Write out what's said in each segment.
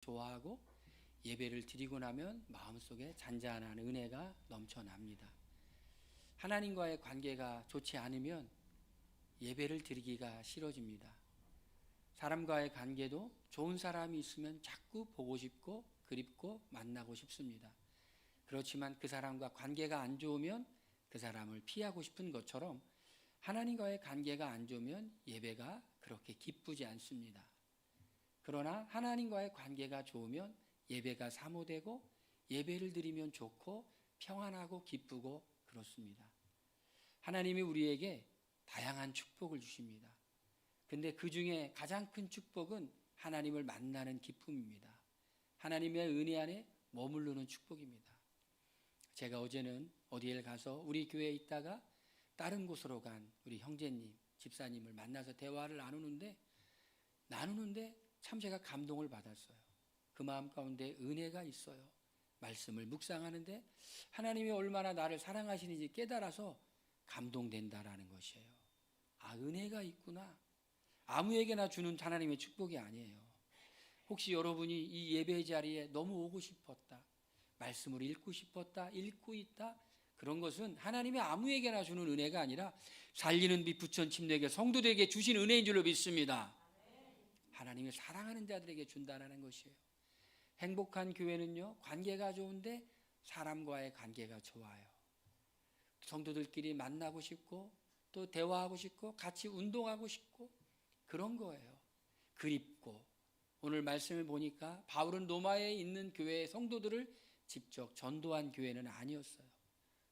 좋아하고 예배를 드리고 나면 마음속에 잔잔한 은혜가 넘쳐납니다. 하나님과의 관계가 좋지 않으면 예배를 드리기가 싫어집니다. 사람과의 관계도 좋은 사람이 있으면 자꾸 보고 싶고 그립고 만나고 싶습니다. 그렇지만 그 사람과 관계가 안 좋으면 그 사람을 피하고 싶은 것처럼 하나님과의 관계가 안 좋으면 예배가 그렇게 기쁘지 않습니다. 그러나 하나님과의 관계가 좋으면 예배가 사모되고 예배를 드리면 좋고 평안하고 기쁘고 그렇습니다. 하나님이 우리에게 다양한 축복을 주십니다. 근데 그 중에 가장 큰 축복은 하나님을 만나는 기쁨입니다. 하나님의 은혜 안에 머무르는 축복입니다. 제가 어제는 어디에 가서 우리 교회에 있다가 다른 곳으로 간 우리 형제님, 집사님을 만나서 대화를 나누는데 참 제가 감동을 받았어요. 그 마음 가운데 은혜가 있어요. 말씀을 묵상하는데 하나님이 얼마나 나를 사랑하시는지 깨달아서 감동된다라는 것이에요. 아, 은혜가 있구나. 아무에게나 주는 하나님의 축복이 아니에요. 혹시 여러분이 이 예배 자리에 너무 오고 싶었다, 말씀을 읽고 싶었다, 읽고 있다, 그런 것은 하나님이 아무에게나 주는 은혜가 아니라 살리는 빛 부천 침례교회 성도들에게 주신 은혜인 줄로 믿습니다. 하나님이 사랑하는 자들에게 준다는 것이에요. 행복한 교회는요, 관계가 좋은데 사람과의 관계가 좋아요. 성도들끼리 만나고 싶고 또 대화하고 싶고 같이 운동하고 싶고 그런 거예요. 그립고. 오늘 말씀을 보니까 바울은 로마에 있는 교회의 성도들을 직접 전도한 교회는 아니었어요.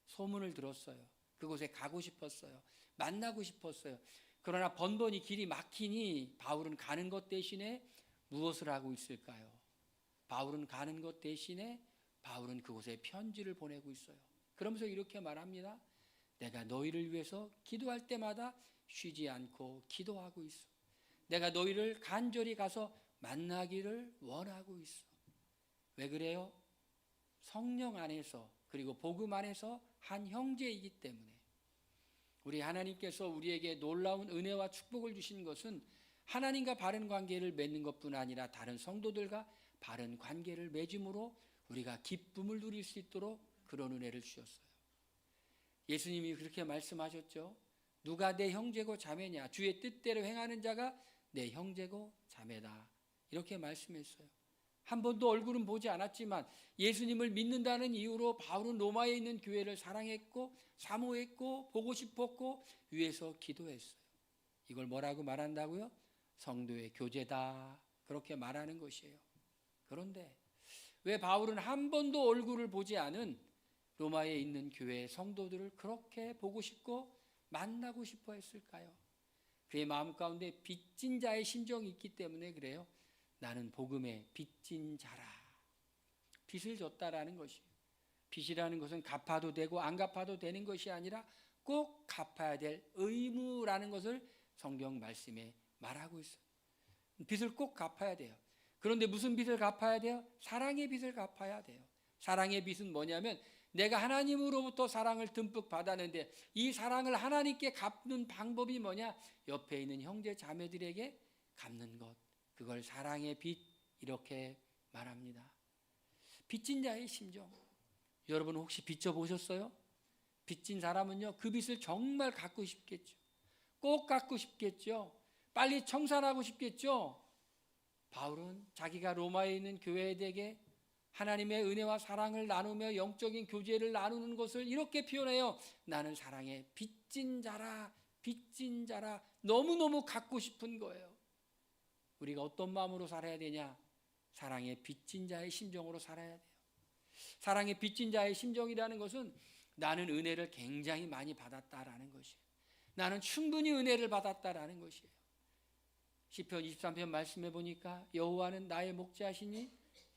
소문을 들었어요. 그곳에 가고 싶었어요. 만나고 싶었어요. 그러나 번번이 길이 막히니 바울은 가는 것 대신에 무엇을 하고 있을까요? 바울은 가는 것 대신에 바울은 그곳에 편지를 보내고 있어요. 그러면서 이렇게 말합니다. 내가 너희를 위해서 기도할 때마다 쉬지 않고 기도하고 있어. 내가 너희를 간절히 가서 만나기를 원하고 있어. 왜 그래요? 성령 안에서 그리고 복음 안에서 한 형제이기 때문에. 우리 하나님께서 우리에게 놀라운 은혜와 축복을 주신 것은 하나님과 바른 관계를 맺는 것뿐 아니라 다른 성도들과 바른 관계를 맺음으로 우리가 기쁨을 누릴 수 있도록 그런 은혜를 주셨어요. 예수님이 그렇게 말씀하셨죠. 누가 내 형제고 자매냐? 주의 뜻대로 행하는 자가 내 형제고 자매다. 이렇게 말씀했어요. 한 번도 얼굴은 보지 않았지만 예수님을 믿는다는 이유로 바울은 로마에 있는 교회를 사랑했고 사모했고 보고 싶었고 위해서 기도했어요. 이걸 뭐라고 말한다고요? 성도의 교제다. 그렇게 말하는 것이에요. 그런데 왜 바울은 한 번도 얼굴을 보지 않은 로마에 있는 교회의 성도들을 그렇게 보고 싶고 만나고 싶어 했을까요? 그의 마음 가운데 빚진 자의 심정이 있기 때문에 그래요. 나는 복음의 빚진 자라. 빚을 졌다라는 것이에요. 빚이라는 것은 갚아도 되고 안 갚아도 되는 것이 아니라 꼭 갚아야 될 의무라는 것을 성경 말씀에 말하고 있어요. 빚을 꼭 갚아야 돼요. 그런데 무슨 빚을 갚아야 돼요? 사랑의 빚을 갚아야 돼요. 사랑의 빚은 뭐냐면 내가 하나님으로부터 사랑을 듬뿍 받았는데 이 사랑을 하나님께 갚는 방법이 뭐냐? 옆에 있는 형제 자매들에게 갚는 것. 그걸 사랑의 빚 이렇게 말합니다. 빚진 자의 심정. 여러분 혹시 빚져 보셨어요? 빚진 사람은요, 그 빚을 정말 갚고 싶겠죠. 꼭 갚고 싶겠죠. 빨리 청산하고 싶겠죠. 바울은 자기가 로마에 있는 교회에게 하나님의 은혜와 사랑을 나누며 영적인 교제를 나누는 것을 이렇게 표현해요. 나는 사랑의 빚진 자라, 빚진 자라. 너무너무 갖고 싶은 거예요. 우리가 어떤 마음으로 살아야 되냐? 사랑의 빚진 자의 심정으로 살아야 돼요. 사랑의 빚진 자의 심정이라는 것은 나는 은혜를 굉장히 많이 받았다라는 것이에요. 나는 충분히 은혜를 받았다라는 것이에요. 시편 23편 말씀해 보니까 여호와는 나의 목자시니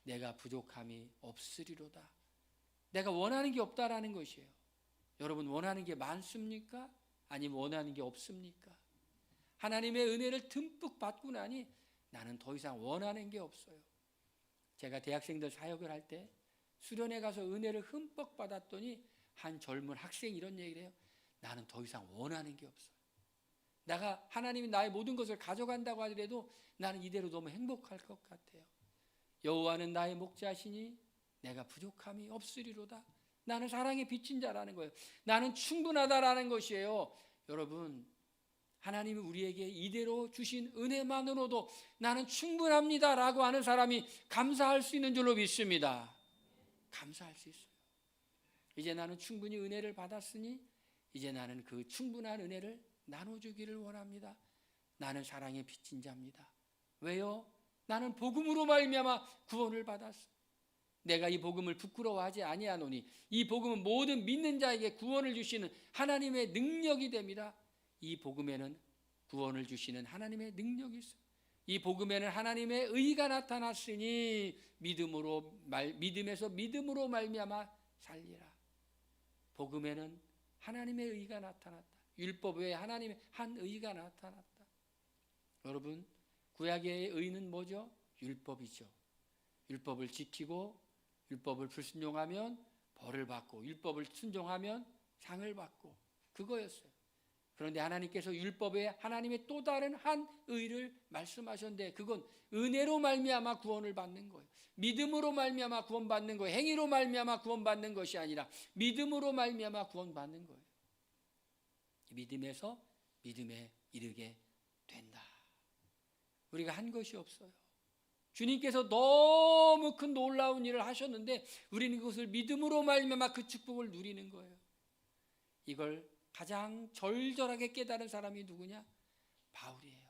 내가 부족함이 없으리로다. 내가 원하는 게 없다라는 것이에요. 여러분 원하는 게 많습니까? 아니면 원하는 게 없습니까? 하나님의 은혜를 듬뿍 받고 나니 나는 더 이상 원하는 게 없어요. 제가 대학생들 사역을 할 때 수련회 가서 은혜를 흠뻑 받았더니 한 젊은 학생이 이런 얘기를 해요. 나는 더 이상 원하는 게 없어요. 내가 하나님이 나의 모든 것을 가져간다고 하더라도 나는 이대로 너무 행복할 것 같아요. 여호와는 나의 목자시니 내가 부족함이 없으리로다. 나는 사랑에 비친 자라는 거예요. 나는 충분하다라는 것이에요. 여러분, 하나님이 우리에게 이대로 주신 은혜만으로도 나는 충분합니다라고 하는 사람이 감사할 수 있는 줄로 믿습니다. 감사할 수 있어요. 이제 나는 충분히 은혜를 받았으니 이제 나는 그 충분한 은혜를 나눠주기를 원합니다. 나는 사랑에 비친 자입니다. 왜요? 나는 복음으로 말미암아 구원을 받았어. 내가 이 복음을 부끄러워하지 아니하노니 이 복음은 모든 믿는 자에게 구원을 주시는 하나님의 능력이 됩니다. 이 복음에는 구원을 주시는 하나님의 능력이 있어요. 이 복음에는 하나님의 의가 나타났으니 믿음에서 믿음으로 말미암아 살리라. 복음에는 하나님의 의가 나타났다. 율법 외에 하나님의 한 의가 나타났다. 여러분, 구약의 의는 뭐죠? 율법이죠. 율법을 지키고 율법을 불순종하면 벌을 받고 율법을 순종하면 상을 받고 그거였어요. 그런데 하나님께서 율법에 하나님의 또 다른 한 의를 말씀하셨는데 그건 은혜로 말미암아 구원을 받는 거예요. 믿음으로 말미암아 구원받는 거예요. 행위로 말미암아 구원받는 것이 아니라 믿음으로 말미암아 구원받는 거예요. 믿음에서 믿음에 이르게 된다. 우리가 한 것이 없어요. 주님께서 너무 큰 놀라운 일을 하셨는데 우리는 그것을 믿음으로 말미암아 그 축복을 누리는 거예요. 이걸 가장 절절하게 깨달은 사람이 누구냐? 바울이에요.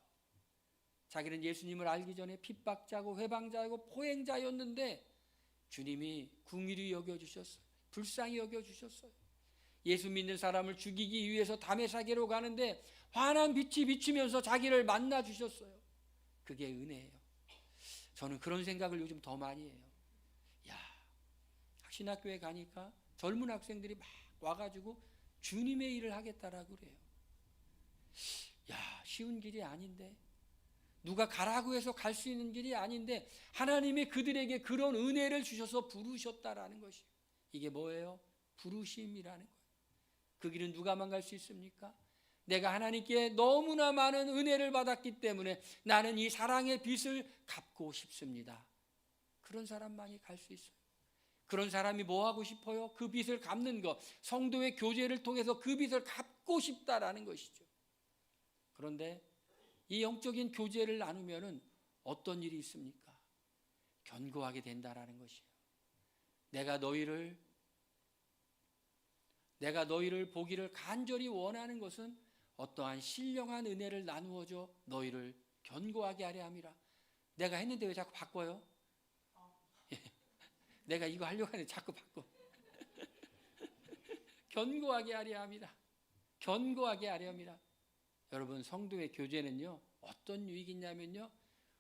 자기는 예수님을 알기 전에 핍박자고 회방자고 포행자였는데 주님이 긍휼히 여겨주셨어요. 불쌍히 여겨주셨어요. 예수 믿는 사람을 죽이기 위해서 다메섹으로 가는데 환한 빛이 비치면서 자기를 만나 주셨어요. 그게 은혜예요. 저는 그런 생각을 요즘 더 많이 해요. 야, 신학교에 가니까 젊은 학생들이 막 와가지고 주님의 일을 하겠다라고 그래요. 야, 쉬운 길이 아닌데, 누가 가라고 해서 갈 수 있는 길이 아닌데 하나님이 그들에게 그런 은혜를 주셔서 부르셨다라는 것이, 이게 뭐예요? 부르심이라는 거예요. 그 길은 누가만 갈 수 있습니까? 내가 하나님께 너무나 많은 은혜를 받았기 때문에 나는 이 사랑의 빚을 갚고 싶습니다. 그런 사람만이 갈 수 있어요. 그런 사람이 뭐 하고 싶어요? 그 빚을 갚는 것, 성도의 교제를 통해서 그 빚을 갚고 싶다라는 것이죠. 그런데 이 영적인 교제를 나누면은 어떤 일이 있습니까? 견고하게 된다라는 것이에요. 내가 너희를 보기를 간절히 원하는 것은 어떠한 신령한 은혜를 나누어줘 너희를 견고하게 하려 함이라. 내가 했는데 왜 자꾸 바꿔요? 내가 이거 하려고 하는데 자꾸 바꿔. 견고하게 하려 함이라. 견고하게 하려 함이라. 여러분, 성도의 교제는요 어떤 유익이 있냐면요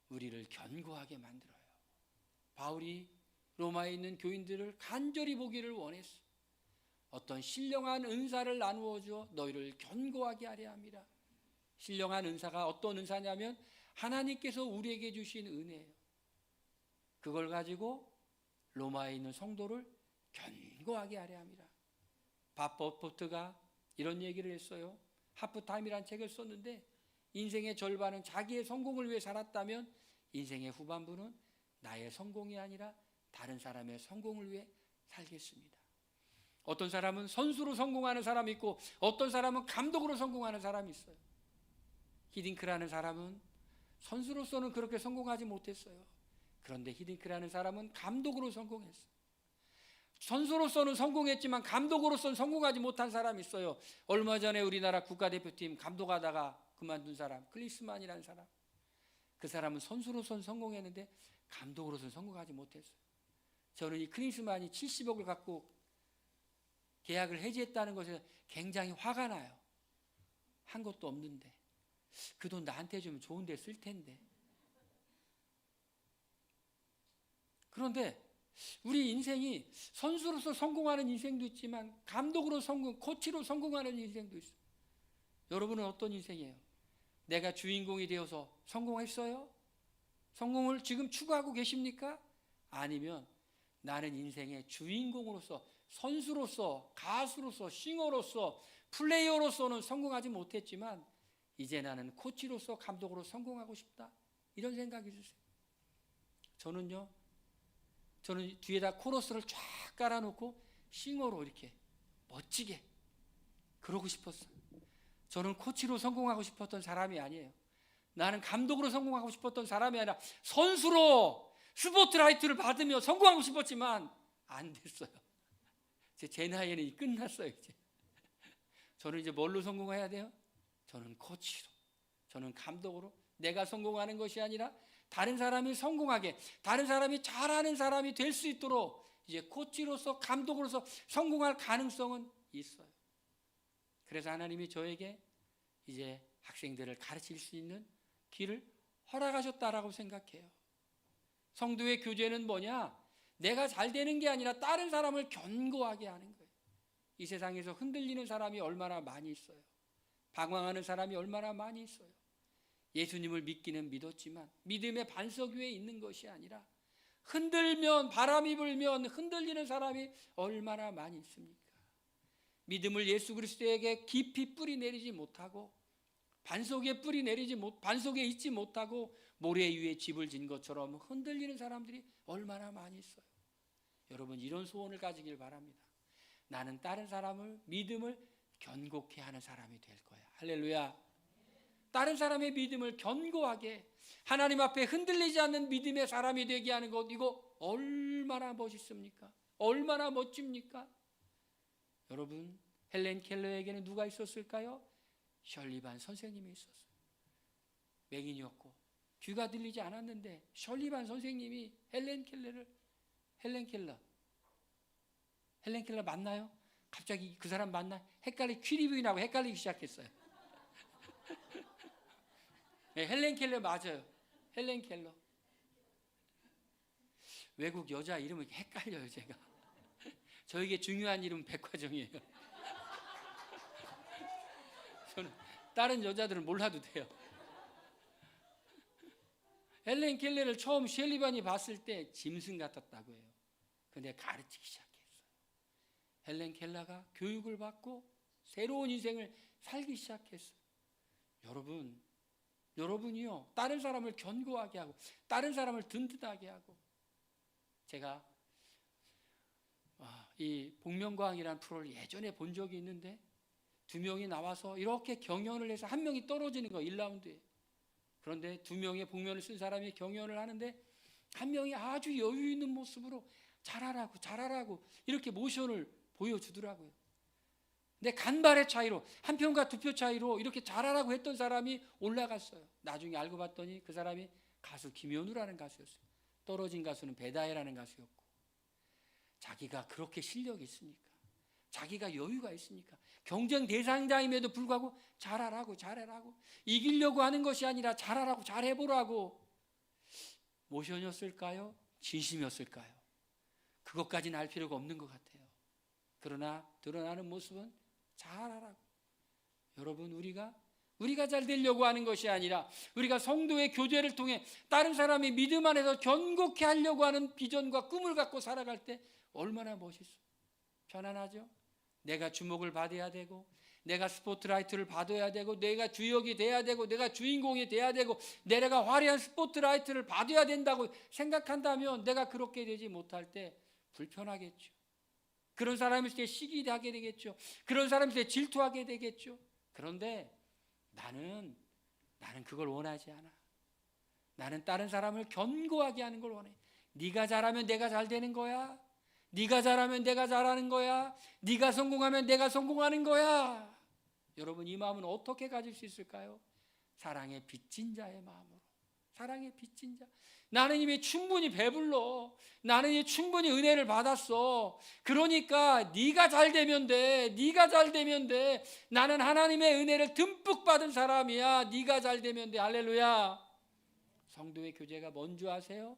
우리를 견고하게 만들어요. 바울이 로마에 있는 교인들을 간절히 보기를 원했어. 어떤 신령한 은사를 나누어 줘 너희를 견고하게 하려 함이라. 신령한 은사가 어떤 은사냐면 하나님께서 우리에게 주신 은혜예요. 그걸 가지고 로마에 있는 성도를 견고하게 하려 함이라. 바버포트가 이런 얘기를 했어요. 하프타임이라는 책을 썼는데 인생의 절반은 자기의 성공을 위해 살았다면 인생의 후반부는 나의 성공이 아니라 다른 사람의 성공을 위해 살겠습니다. 어떤 사람은 선수로 성공하는 사람이 있고 어떤 사람은 감독으로 성공하는 사람이 있어요. 히딩크라는 사람은 선수로서는 그렇게 성공하지 못했어요. 그런데 히딩크라는 사람은 감독으로 성공했어요. 선수로서는 성공했지만 감독으로서는 성공하지 못한 사람이 있어요. 얼마 전에 우리나라 국가대표팀 감독하다가 그만둔 사람, 클리스만이라는 사람. 그 사람은 선수로서는 성공했는데 감독으로서는 성공하지 못했어요. 저는 이 클리스만이 70억을 갖고 계약을 해지했다는 것에 굉장히 화가 나요. 한 것도 없는데 그 돈 나한테 주면 좋은 데 쓸 텐데. 그런데 우리 인생이 선수로서 성공하는 인생도 있지만 감독으로 성공, 코치로 성공하는 인생도 있어요. 여러분은 어떤 인생이에요? 내가 주인공이 되어서 성공했어요? 성공을 지금 추구하고 계십니까? 아니면 나는 인생의 주인공으로서, 선수로서, 가수로서, 싱어로서, 플레이어로서는 성공하지 못했지만 이제 나는 코치로서, 감독으로 성공하고 싶다, 이런 생각이 드세요. 저는요 저는 뒤에다 코러스를 쫙 깔아놓고 싱어로 이렇게 멋지게 그러고 싶었어요. 저는 코치로 성공하고 싶었던 사람이 아니에요. 나는 감독으로 성공하고 싶었던 사람이 아니라 선수로 스포트라이트를 받으며 성공하고 싶었지만 안 됐어요. 제 나이에는 끝났어요. 이제 저는 이제 뭘로 성공해야 돼요? 저는 코치로, 저는 감독으로. 내가 성공하는 것이 아니라 다른 사람이 성공하게, 다른 사람이 잘하는 사람이 될 수 있도록 이제 코치로서, 감독으로서 성공할 가능성은 있어요. 그래서 하나님이 저에게 이제 학생들을 가르칠 수 있는 길을 허락하셨다라고 생각해요. 성도의 교제는 뭐냐? 내가 잘 되는 게 아니라 다른 사람을 견고하게 하는 거예요. 이 세상에서 흔들리는 사람이 얼마나 많이 있어요. 방황하는 사람이 얼마나 많이 있어요. 예수님을 믿기는 믿었지만 믿음의 반석 위에 있는 것이 아니라 흔들면, 바람이 불면 흔들리는 사람이 얼마나 많이 있습니까? 믿음을 예수 그리스도에게 깊이 뿌리 내리지 못하고 반석에 반석에 있지 못하고 모래 위에 집을 진 것처럼 흔들리는 사람들이 얼마나 많이 있어요. 여러분, 이런 소원을 가지길 바랍니다. 나는 다른 사람을, 믿음을 견고케 하는 사람이 될 거야. 할렐루야. 다른 사람의 믿음을 견고하게, 하나님 앞에 흔들리지 않는 믿음의 사람이 되게 하는 것, 이거 얼마나 멋있습니까? 얼마나 멋집니까? 여러분, 헬렌 켈러에게는 누가 있었을까요? 셜리반 선생님이 있었어요. 맹인이었고 귀가 들리지 않았는데 셜리반 선생님이 헬렌 켈러 맞나요? 갑자기 그 사람 맞나? 퀴리브인하고 헷갈리기 시작했어요. 네, 헬렌 켈러 맞아요. 헬렌 켈러. 외국 여자 이름은 헷갈려요, 제가. 저에게 중요한 이름은 백화정이에요. 저는 다른 여자들은 몰라도 돼요. 헬렌 켈러를 처음 셜리반이 봤을 때 짐승 같았다고 해요. 근데 가르치기 시작했어요. 헬렌 켈러가 교육을 받고 새로운 인생을 살기 시작했어요. 여러분이요, 다른 사람을 견고하게 하고 다른 사람을 든든하게 하고, 제가 이 복면가왕이라는 프로를 예전에 본 적이 있는데 두 명이 나와서 이렇게 경연을 해서 한 명이 떨어지는 거예요. 1라운드에. 그런데 두 명의 복면을 쓴 사람이 경연을 하는데 한 명이 아주 여유 있는 모습으로 잘하라고 이렇게 모션을 보여주더라고요. 근데 간발의 차이로, 한 표과 두 표 차이로 이렇게 잘하라고 했던 사람이 올라갔어요. 나중에 알고 봤더니 그 사람이 가수 김현우라는 가수였어요. 떨어진 가수는 배다혜라는 가수였고, 자기가 그렇게 실력이 있으니까, 자기가 여유가 있으니까, 경쟁 대상자임에도 불구하고 잘하라고 이기려고 하는 것이 아니라 잘하라고, 잘해보라고. 모션이었을까요? 진심이었을까요? 그것까지는 알 필요가 없는 것 같아요. 그러나 드러나는 모습은 잘하라고. 여러분, 우리가 잘 되려고 하는 것이 아니라 우리가 성도의 교제를 통해 다른 사람이 믿음 안에서 견고케 하려고 하는 비전과 꿈을 갖고 살아갈 때 얼마나 멋있어. 편안하죠? 내가 주목을 받아야 되고, 내가 스포트라이트를 받아야 되고, 내가 주역이 돼야 되고, 내가 주인공이 돼야 되고, 내가 화려한 스포트라이트를 받아야 된다고 생각한다면 내가 그렇게 되지 못할 때 불편하겠죠. 그런 사람일 때 시기하게 되겠죠. 그런 사람일 때 질투하게 되겠죠. 그런데 나는 그걸 원하지 않아. 나는 다른 사람을 견고하게 하는 걸 원해. 네가 잘하면 내가 잘 되는 거야. 네가 잘하면 내가 잘하는 거야. 네가 성공하면 내가 성공하는 거야. 여러분, 이 마음은 어떻게 가질 수 있을까요? 사랑의 빚진 자의 마음으로. 사랑의 빚진 자. 나는 이미 충분히 배불러. 나는 이미 충분히 은혜를 받았어. 그러니까 네가 잘 되면 돼. 네가 잘 되면 돼. 나는 하나님의 은혜를 듬뿍 받은 사람이야. 네가 잘 되면 돼. 할렐루야. 성도의 교제가 뭔지 아세요?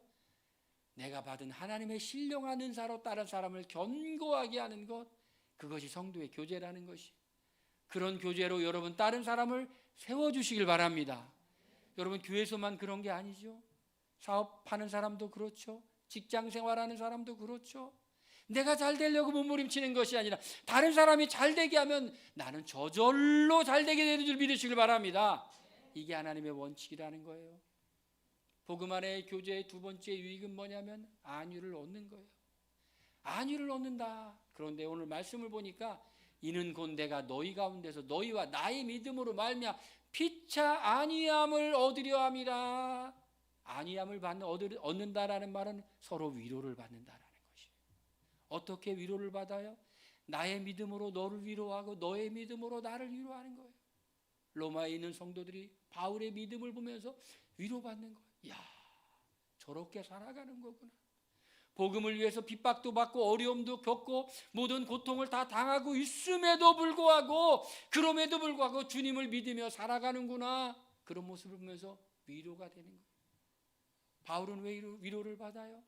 내가 받은 하나님의 신령한 은사로 다른 사람을 견고하게 하는 것, 그것이 성도의 교제라는 것이. 그런 교제로 여러분 다른 사람을 세워주시길 바랍니다. 여러분, 교회에서만 그런 게 아니죠. 사업하는 사람도 그렇죠. 직장 생활하는 사람도 그렇죠. 내가 잘 되려고 몸부림치는 것이 아니라 다른 사람이 잘 되게 하면 나는 저절로 잘 되게 되는 줄 믿으시길 바랍니다. 이게 하나님의 원칙이라는 거예요. 복음 안의 교제의 두 번째 유익은 뭐냐면 안위를 얻는 거예요. 안위를 얻는다. 그런데 오늘 말씀을 보니까 이는 곧 내가 너희 가운데서 너희와 나의 믿음으로 말미암아 피차 안위함을 얻으려 함이라. 안위함을 얻는다라는 말은 서로 위로를 받는다라는 것이에요. 어떻게 위로를 받아요? 나의 믿음으로 너를 위로하고 너의 믿음으로 나를 위로하는 거예요. 로마에 있는 성도들이 바울의 믿음을 보면서 위로받는 거예요. 야, 저렇게 살아가는 거구나. 복음을 위해서 핍박도 받고 어려움도 겪고 모든 고통을 다 당하고 있음에도 불구하고 그럼에도 불구하고 주님을 믿으며 살아가는구나. 그런 모습을 보면서 위로가 되는 거예요. 바울은 왜 위로를 받아요?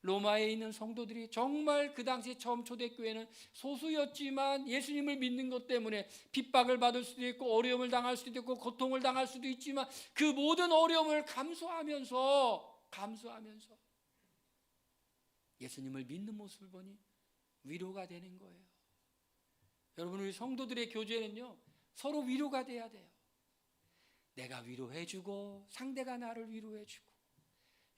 로마에 있는 성도들이 정말 그 당시 처음 초대교회는 소수였지만 예수님을 믿는 것 때문에 핍박을 받을 수도 있고 어려움을 당할 수도 있고 고통을 당할 수도 있지만 그 모든 어려움을 감수하면서 예수님을 믿는 모습을 보니 위로가 되는 거예요. 여러분, 우리 성도들의 교제는요 서로 위로가 돼야 돼요. 내가 위로해주고 상대가 나를 위로해주고.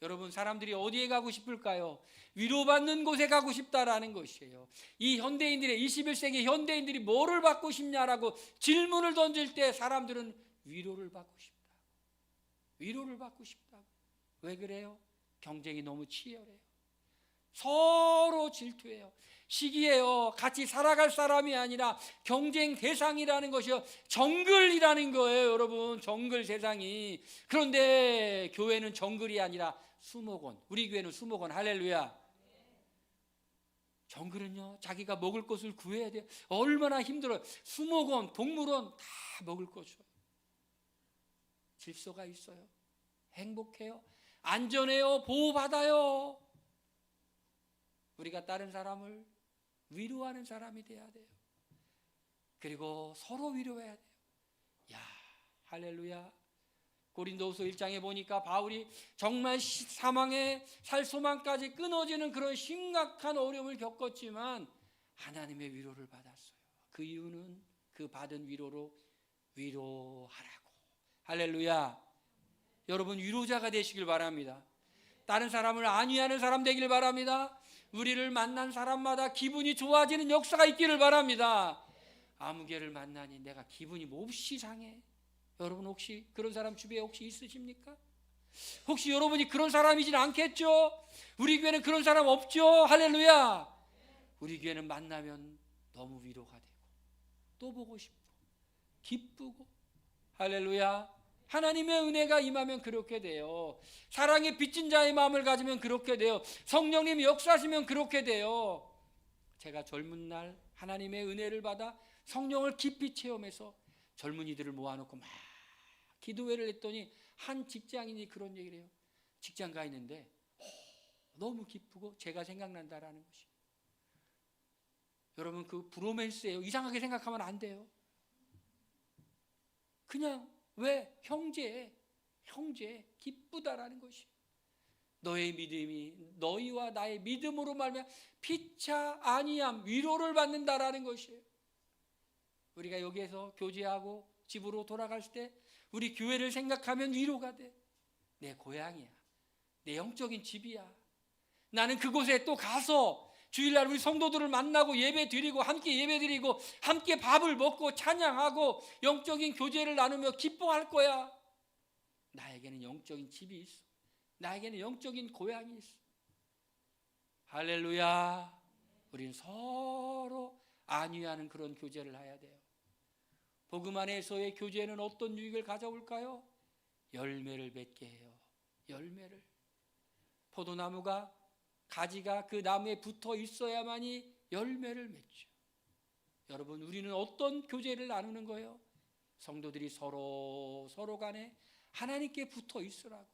여러분, 사람들이 어디에 가고 싶을까요? 위로받는 곳에 가고 싶다라는 것이에요. 이 현대인들의 21세기 현대인들이 뭐를 받고 싶냐라고 질문을 던질 때 사람들은 위로를 받고 싶다. 위로를 받고 싶다고. 왜 그래요? 경쟁이 너무 치열해요. 서로 질투해요. 시기해요. 같이 살아갈 사람이 아니라 경쟁 대상이라는 것이요, 정글이라는 거예요. 여러분, 정글 세상이. 그런데 교회는 정글이 아니라 수목원. 우리 교회는 수목원. 할렐루야. 정글은요 자기가 먹을 것을 구해야 돼요. 얼마나 힘들어요. 수목원, 동물원 다 먹을 것 줘요. 질서가 있어요. 행복해요. 안전해요. 보호받아요. 우리가 다른 사람을 위로하는 사람이 돼야 돼요. 그리고 서로 위로해야 돼요. 야, 할렐루야. 고린도후서 1장에 보니까 바울이 정말 사망의 살 소망까지 끊어지는 그런 심각한 어려움을 겪었지만 하나님의 위로를 받았어요. 그 이유는 그 받은 위로로 위로하라고. 할렐루야. 여러분, 위로자가 되시길 바랍니다. 다른 사람을 안위하는 사람 되길 바랍니다. 우리를 만난 사람마다 기분이 좋아지는 역사가 있기를 바랍니다. 아무개를 만나니 내가 기분이 몹시 상해. 여러분, 혹시 그런 사람 주변에 혹시 있으십니까? 혹시 여러분이 그런 사람이진 않겠죠? 우리 교회는 그런 사람 없죠? 할렐루야. 우리 교회는 만나면 너무 위로가 되고 또 보고 싶고 기쁘고. 할렐루야. 하나님의 은혜가 임하면 그렇게 돼요. 사랑에 빚진 자의 마음을 가지면 그렇게 돼요. 성령님이 역사하시면 그렇게 돼요. 제가 젊은 날 하나님의 은혜를 받아 성령을 깊이 체험해서 젊은이들을 모아놓고 막 기도회를 했더니 한 직장인이 그런 얘기를 해요. 직장 가 있는데 너무 기쁘고 제가 생각난다라는 것이. 여러분, 그 브로맨스예요. 이상하게 생각하면 안 돼요. 그냥 왜? 형제 기쁘다라는 것이. 너의 믿음이 너희와 나의 믿음으로 말미암아 피차 안위함, 위로를 받는다라는 것이에요. 우리가 여기에서 교제하고 집으로 돌아갈 때 우리 교회를 생각하면 위로가 돼. 내 고향이야. 내 영적인 집이야. 나는 그곳에 또 가서 주일날 우리 성도들을 만나고 예배 드리고 함께 예배 드리고 함께 밥을 먹고 찬양하고 영적인 교제를 나누며 기뻐할 거야. 나에게는 영적인 집이 있어. 나에게는 영적인 고향이 있어. 할렐루야. 우리는 서로 안위하는 그런 교제를 해야 돼요. 복음 안에서의 교제는 어떤 유익을 가져올까요? 열매를 맺게 해요. 열매를. 포도나무가 가지가 그 나무에 붙어 있어야만이 열매를 맺죠. 여러분, 우리는 어떤 교제를 나누는 거예요? 성도들이 서로 간에 하나님께 붙어 있으라고,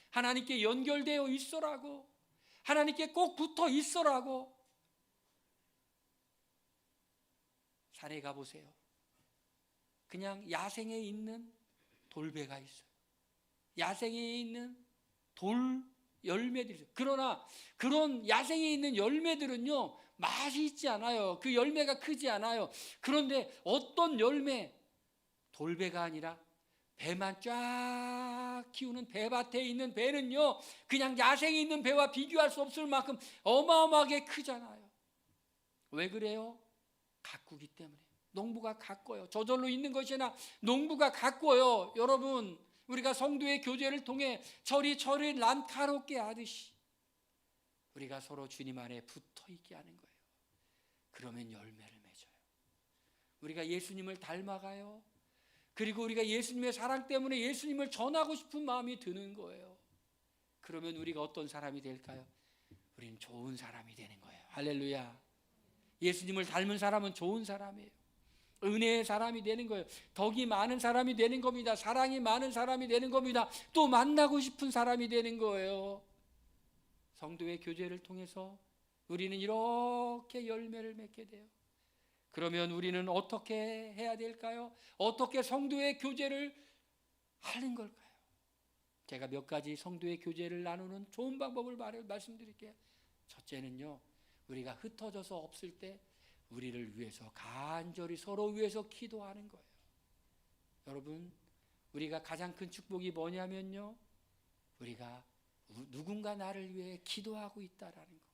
하나님께 연결되어 있으라고, 하나님께 꼭 붙어 있으라고. 산에 가보세요. 그냥 야생에 있는 돌배가 있어요. 야생에 있는 돌 열매들이 있어요. 그러나 그런 야생에 있는 열매들은요, 맛이 있지 않아요. 그 열매가 크지 않아요. 그런데 어떤 열매, 돌배가 아니라 배만 쫙 키우는 배밭에 있는 배는요, 그냥 야생에 있는 배와 비교할 수 없을 만큼 어마어마하게 크잖아요. 왜 그래요? 가꾸기 때문에. 농부가 가꿔요. 저절로 있는 것이나 농부가 가꿔요. 여러분, 우리가 성도의 교제를 통해 철이 난카롭게 하듯이 우리가 서로 주님 안에 붙어있게 하는 거예요. 그러면 열매를 맺어요. 우리가 예수님을 닮아가요. 그리고 우리가 예수님의 사랑 때문에 예수님을 전하고 싶은 마음이 드는 거예요. 그러면 우리가 어떤 사람이 될까요? 우리는 좋은 사람이 되는 거예요. 할렐루야. 예수님을 닮은 사람은 좋은 사람이에요. 은혜의 사람이 되는 거예요. 덕이 많은 사람이 되는 겁니다. 사랑이 많은 사람이 되는 겁니다. 또 만나고 싶은 사람이 되는 거예요. 성도의 교제를 통해서 우리는 이렇게 열매를 맺게 돼요. 그러면 우리는 어떻게 해야 될까요? 어떻게 성도의 교제를 하는 걸까요? 제가 몇 가지 성도의 교제를 나누는 좋은 방법을 말씀드릴게요. 첫째는요, 우리가 흩어져서 없을 때 우리를 위해서 간절히 서로 위해서 기도하는 거예요. 여러분, 우리가 가장 큰 축복이 뭐냐면요, 우리가 누군가 나를 위해 기도하고 있다라는 거.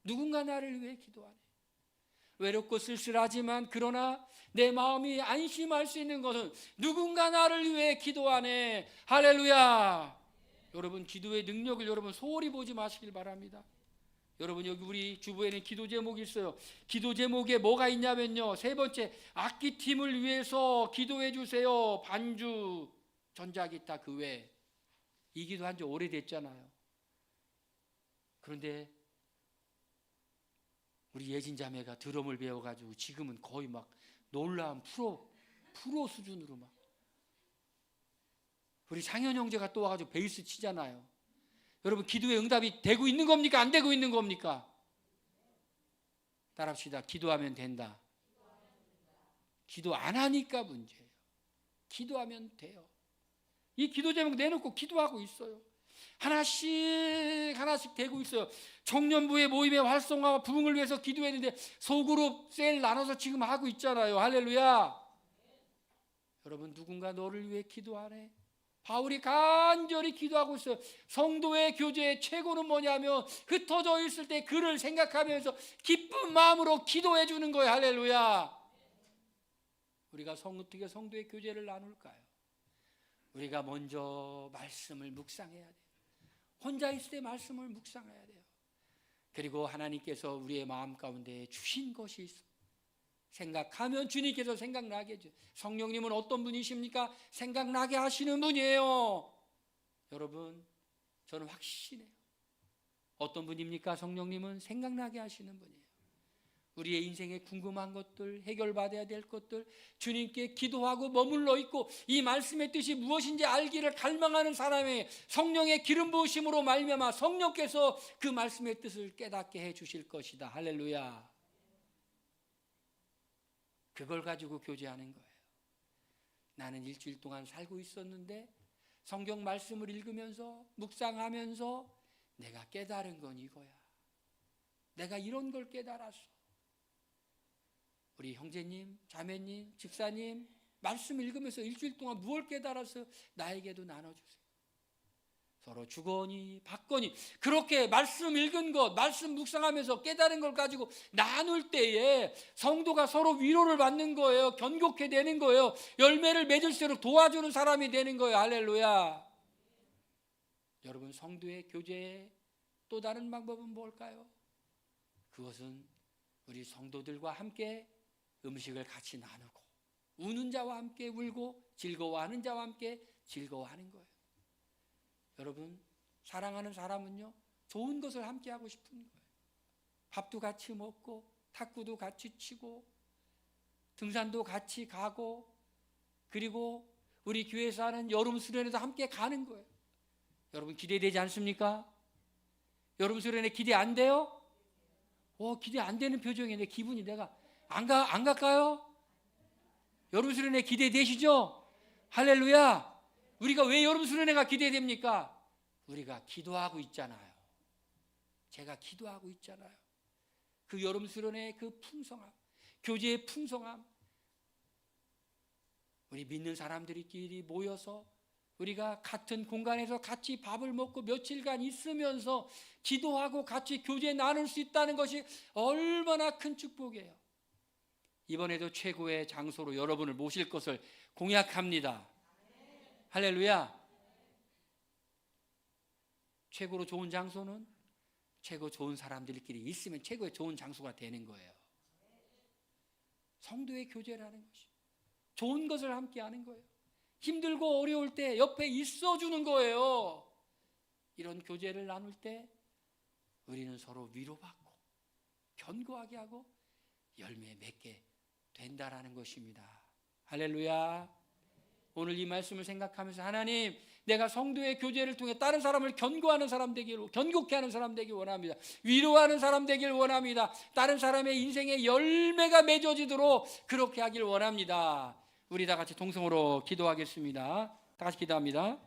누군가 나를 위해 기도하네. 외롭고 쓸쓸하지만 그러나 내 마음이 안심할 수 있는 것은 누군가 나를 위해 기도하네. 할렐루야. 여러분, 기도의 능력을 여러분 소홀히 보지 마시길 바랍니다. 여러분, 여기 우리 주부에는 기도 제목이 있어요. 기도 제목에 뭐가 있냐면요, 세 번째, 악기팀을 위해서 기도해 주세요. 반주, 전자기타 그 외에. 이 기도한 지 오래됐잖아요. 그런데 우리 예진 자매가 드럼을 배워가지고 지금은 거의 막 놀라운 프로 수준으로 막. 우리 상현 형제가 또 와가지고 베이스 치잖아요. 여러분, 기도의 응답이 되고 있는 겁니까? 안 되고 있는 겁니까? 따라합시다. 기도하면 된다. 기도 안 하니까 문제예요. 기도하면 돼요. 이 기도 제목 내놓고 기도하고 있어요. 하나씩 되고 있어요. 청년부의 모임의 활성화와 부흥을 위해서 기도했는데 소그룹 셀 나눠서 지금 하고 있잖아요. 할렐루야. 여러분, 누군가 너를 위해 기도하네. 바울이 간절히 기도하고 있어요. 성도의 교제의 최고는 뭐냐면 흩어져 있을 때 그를 생각하면서 기쁜 마음으로 기도해 주는 거예요. 할렐루야. 우리가 어떻게 성도의 교제를 나눌까요? 우리가 먼저 말씀을 묵상해야 돼요. 혼자 있을 때 말씀을 묵상해야 돼요. 그리고 하나님께서 우리의 마음 가운데 주신 것이 있어. 생각하면 주님께서 생각나게 해줘요. 성령님은 어떤 분이십니까? 생각나게 하시는 분이에요. 여러분, 저는 확신해요. 어떤 분입니까? 성령님은 생각나게 하시는 분이에요. 우리의 인생에 궁금한 것들, 해결받아야 될 것들, 주님께 기도하고 머물러 있고 이 말씀의 뜻이 무엇인지 알기를 갈망하는 사람의 성령의 기름 부으심으로 말미암아 성령께서 그 말씀의 뜻을 깨닫게 해 주실 것이다. 할렐루야. 그걸 가지고 교제하는 거예요. 나는 일주일 동안 살고 있었는데 성경 말씀을 읽으면서 묵상하면서 내가 깨달은 건 이거야. 내가 이런 걸 깨달았어. 우리 형제님, 자매님, 집사님, 말씀 읽으면서 일주일 동안 무엇을 깨달아서 나에게도 나눠주세요. 서로 주거니 받거니 그렇게 말씀 읽은 것, 말씀 묵상하면서 깨달은 걸 가지고 나눌 때에 성도가 서로 위로를 받는 거예요. 견고케 되는 거예요. 열매를 맺을수록 도와주는 사람이 되는 거예요. 할렐루야. 여러분, 성도의 교제의 또 다른 방법은 뭘까요? 그것은 우리 성도들과 함께 음식을 같이 나누고 우는 자와 함께 울고 즐거워하는 자와 함께 즐거워하는 거예요. 여러분, 사랑하는 사람은요, 좋은 것을 함께 하고 싶은 거예요. 밥도 같이 먹고 탁구도 같이 치고 등산도 같이 가고 그리고 우리 교회에서 하는 여름 수련회도 함께 가는 거예요. 여러분, 기대되지 않습니까? 여름 수련회 기대 안 돼요? 기대 안 되는 표정에 내 기분이 내가 안 갈까요? 여름 수련회 기대되시죠? 할렐루야. 우리가 왜 여름 수련회가 기대됩니까? 우리가 기도하고 있잖아요. 제가 기도하고 있잖아요. 그 여름 수련회의 그 풍성함, 교제의 풍성함, 우리 믿는 사람들끼리 모여서 우리가 같은 공간에서 같이 밥을 먹고 며칠간 있으면서 기도하고 같이 교제 나눌 수 있다는 것이 얼마나 큰 축복이에요. 이번에도 최고의 장소로 여러분을 모실 것을 공약합니다. 할렐루야. 최고로 좋은 장소는 최고 좋은 사람들끼리 있으면 최고의 좋은 장소가 되는 거예요. 성도의 교제라는 것이 좋은 것을 함께 하는 거예요. 힘들고 어려울 때 옆에 있어주는 거예요. 이런 교제를 나눌 때 우리는 서로 위로받고 견고하게 하고 열매 맺게 된다라는 것입니다. 할렐루야. 오늘 이 말씀을 생각하면서 하나님, 내가 성도의 교제를 통해 다른 사람을 견고하는 사람 되기를, 견고케 하는 사람 되길 원합니다. 위로하는 사람 되길 원합니다. 다른 사람의 인생에 열매가 맺어지도록 그렇게 하길 원합니다. 우리 다 같이 동성으로 기도하겠습니다. 다 같이 기도합니다.